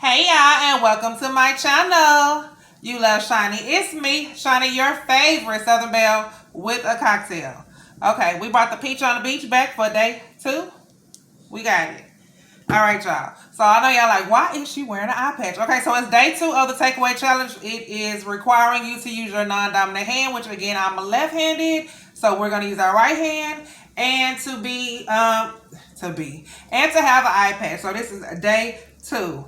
Hey y'all, and welcome to my channel. You love Shiny. It's me, Shiny, your favorite Southern Belle with a cocktail. Okay, we brought the peach on the beach back for day 2. We got it. Alright, y'all. So I know y'all like, why is she wearing an eye patch? Okay, so it's day 2 of the takeaway challenge. It is requiring you to use your non-dominant hand, which again, I'm left-handed. So we're going to use our right hand and to have an eye patch. So this is day 2.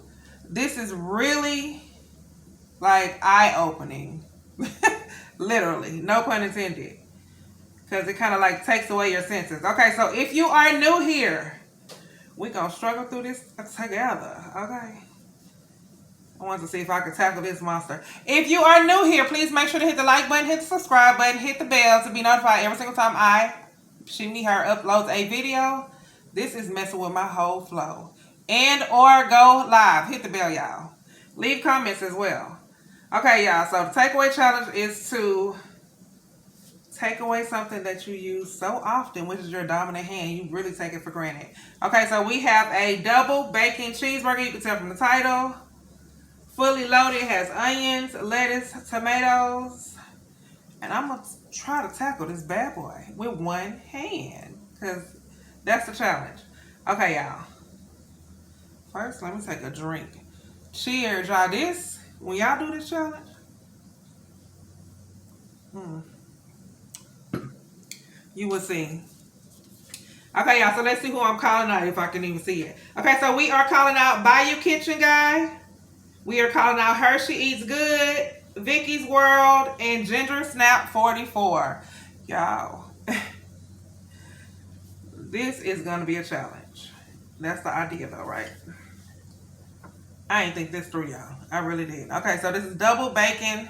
This is really like eye-opening. Literally, no pun intended. Because it kind of like takes away your senses. Okay, so if you are new here, we're going to struggle through this together. Okay. I want to see if I can tackle this monster. If you are new here, please make sure to hit the like button, hit the subscribe button, hit the bell to be notified every single time Her uploads a video. This is messing with my whole flow. And or go live. Hit the bell, y'all. Leave comments as well. Okay, y'all. So the takeaway challenge is to take away something that you use so often, which is your dominant hand. You really take it for granted. Okay, so we have a double bacon cheeseburger. You can tell from the title. Fully loaded. Has onions, lettuce, tomatoes. And I'm going to try to tackle this bad boy with one hand. Because that's the challenge. Okay, y'all. First, let me take a drink. Cheers, y'all. When y'all do this challenge, you will see. Okay, y'all, so let's see who I'm calling out if I can even see it. Okay, so we are calling out BAYOU Kitchen Guy. We are calling out HERSHEEATSGOOD, Vicky's World, and Ginger Snap 44. Y'all, this is going to be a challenge. That's the idea though, right? I ain't think this through, y'all. I really did. Okay, so this is double bacon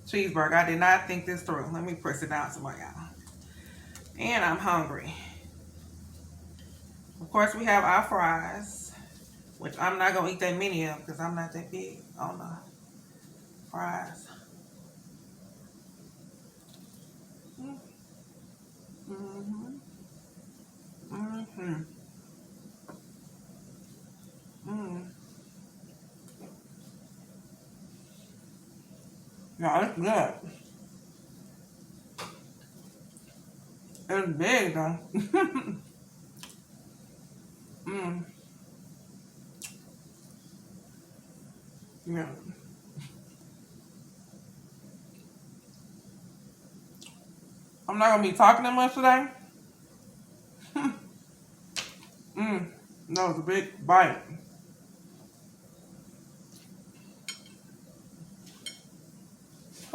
cheeseburger. I did not think this through. Let me press it down some more, y'all. And I'm hungry. Of course, we have our fries, which I'm not going to eat that many of because I'm not that big on the fries. Yeah, it's good. It's big though. Yeah. I'm not gonna be talking that much today. No, it's a big bite.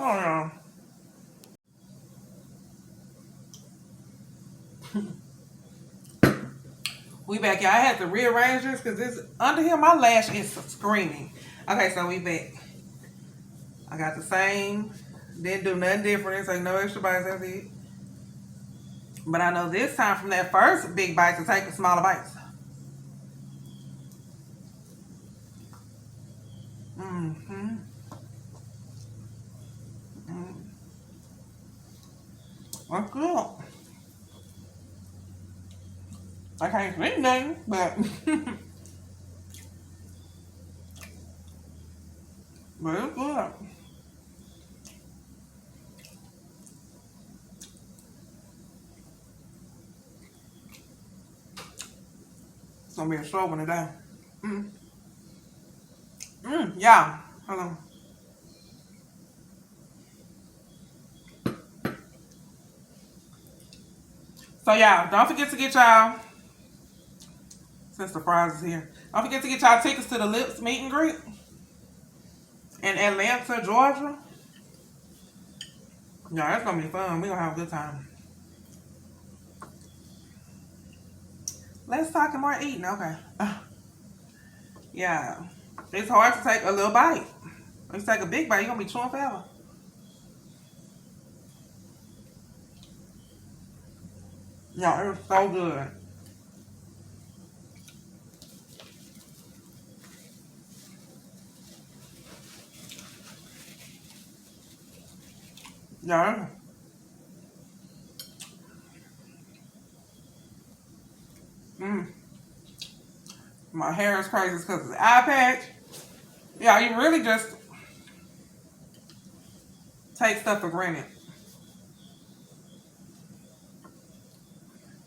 Oh yeah. We back, y'all. I had to rearrange this because this under here my lash is screaming. Okay, so we back. I got the same. Didn't do nothing different. So no extra bites. That's it. But I know this time from that first big bite to take the smaller bites. That's good. I can't speak nothing, but but it's good. It's gonna be a slow one today. Yeah. Hold on. So y'all, don't forget to get y'all, since the fries is here, don't forget to get y'all tickets to the LLIPS meet and greet in Atlanta, Georgia. Yeah, that's gonna be fun. We're gonna have a good time. Let's talk more eating. Okay. Yeah. It's hard to take a little bite. If you take a big bite, you're gonna be chewing forever. Yeah, it's so good. Yeah. My hair is crazy because of the eye patch. Yeah, you really just take stuff for granted.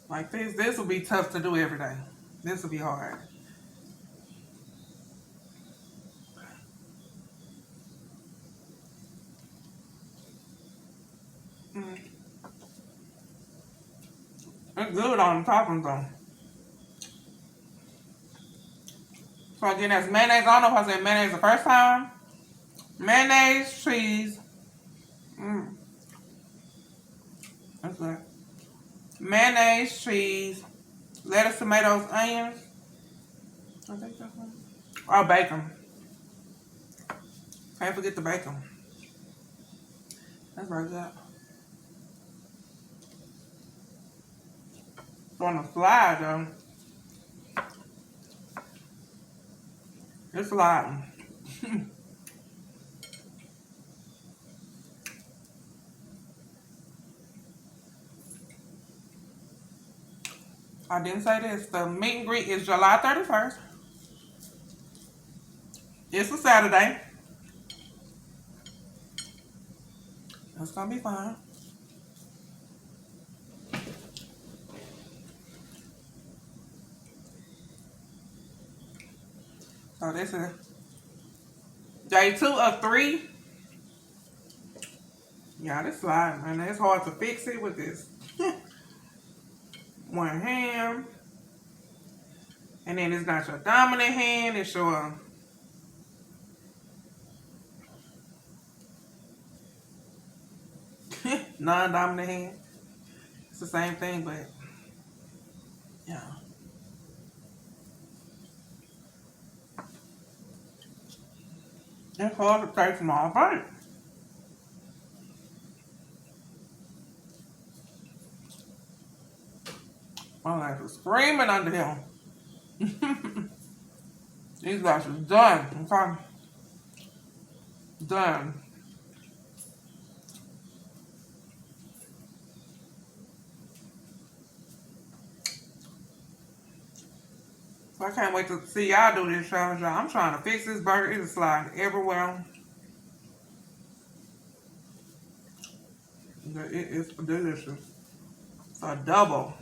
Like this will be tough to do every day. This will be hard. Mm. It's good on the toppings though. So again, that's mayonnaise. I don't know if I said mayonnaise the first time. Mayonnaise, cheese. Mm, that's good. Mayonnaise, cheese, lettuce, tomatoes, onions. I think that's one. Oh, bacon. Can't forget the bacon. That's very good. So on the slide though, it's sliding. I didn't say this. The meet and greet is July 31st. It's a Saturday. It's gonna be fun. So this is day 2 of 3. Yeah, this sliding, man. It's hard to fix it with this one hand. And then it's not your dominant hand, it's your non-dominant hand. It's the same thing, but yeah. It's hard to take small bites. My ass is screaming under him. These guys are done. Okay? Done. So I can't wait to see y'all do this challenge, y'all. I'm trying to fix this burger. It is sliding everywhere. It is delicious. It's a double.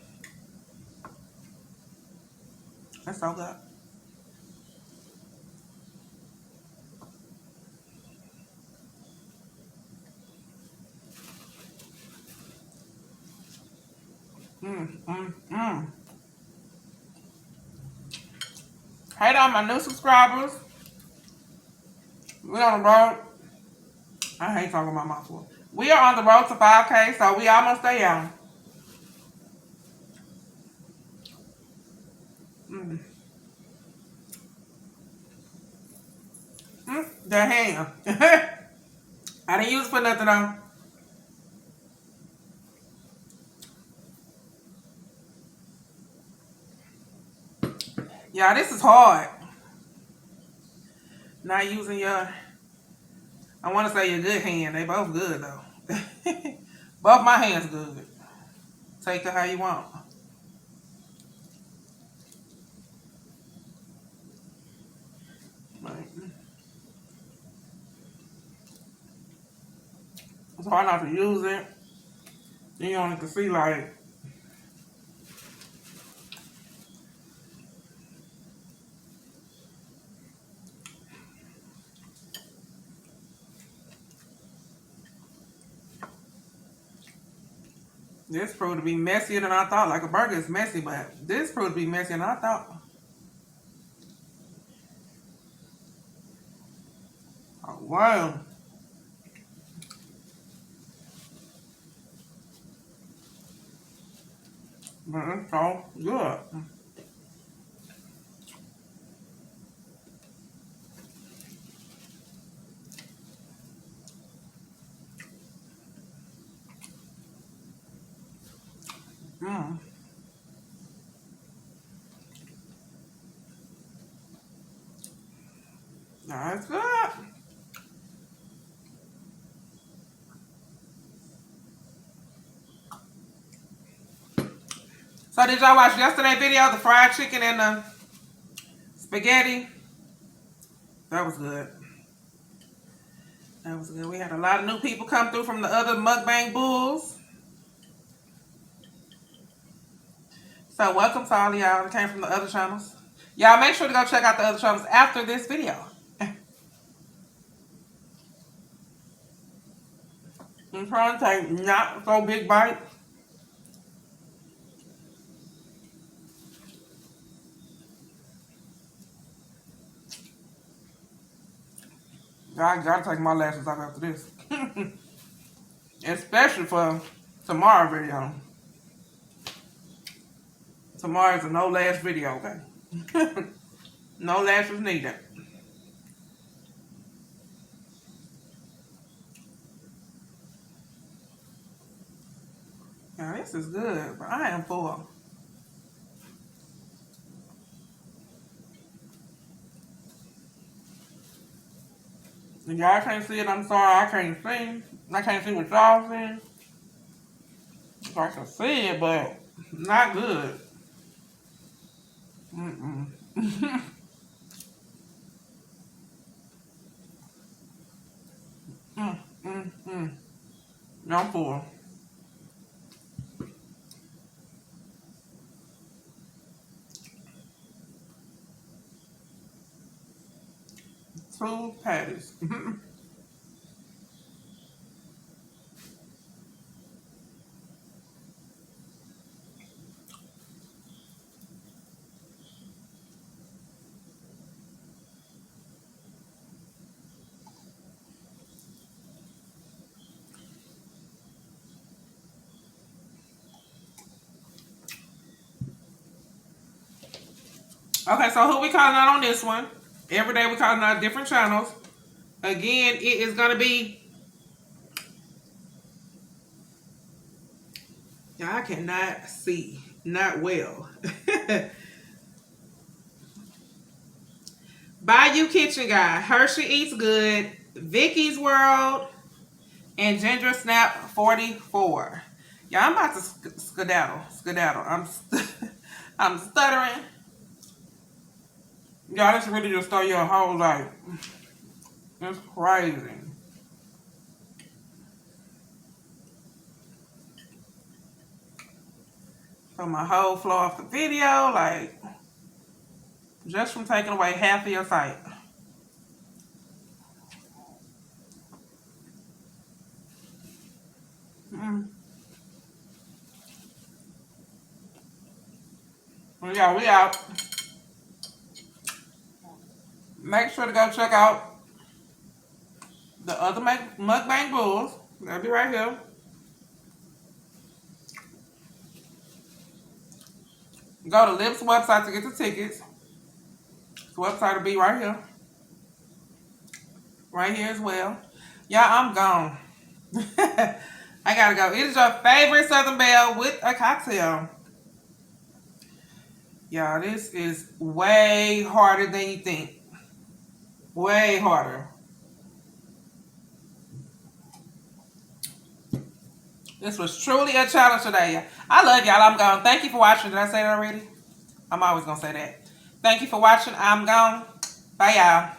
That's so good. Hey to all my new subscribers. We on the road. I hate talking about my food. We are on the road to 5K, so we almost there, y'all. The ham. I didn't use it for nothing though. Yeah, this is hard. Not using your, I want to say your good hand. They both good though. Both my hands good. Take it how you want. Right. It's hard not to use it. Then you only can see like, this proved to be messier than I thought. Like a burger is messy, but this proved to be messier than I thought. Oh, wow. But it's so good. That's good. So did y'all watch yesterday's video, the fried chicken and the spaghetti? That was good. That was good. We had a lot of new people come through from the other Mukbang B.U.L.S. So welcome to all y'all that came from the other channels. Y'all make sure to go check out the other channels after this video. I'm trying to take not so big bite. I gotta take my lashes off after this. Especially for tomorrow's video. Tomorrow's a no lash video, okay? No lashes needed. Now this is good, but I am full. If y'all can't see it, I'm sorry, I can't see. I can't see what y'all see. So I can see it, but not good. Mm-mm. I'm full. Two patties. Okay, so who we calling out on this one? Every day we calling out different channels. Again, it is going to be... I cannot see. Not well. BAYOU Kitchen Guy, Hershey Eats Good, Vicky's World, and Ginger Snap 44. Yeah, I'm about to skedaddle. I'm stuttering. Y'all, this really just start your whole life. It's crazy. So my whole flow off the video, like, just from taking away half of your sight. Well, yeah, we out. Make sure to go check out the other Mukbang B.U.L.S. They'll be right here. Go to LLIPS website to get the tickets. The website will be right here. Right here as well. Yeah, I'm gone. I gotta go. It is your favorite Southern Belle with a cocktail. Y'all, this is way harder than you think. Way harder. This was truly a challenge today. I love y'all. I'm gone. Thank you for watching. Did I say that already? I'm always gonna say that. Thank you for watching. I'm gone. Bye, y'all.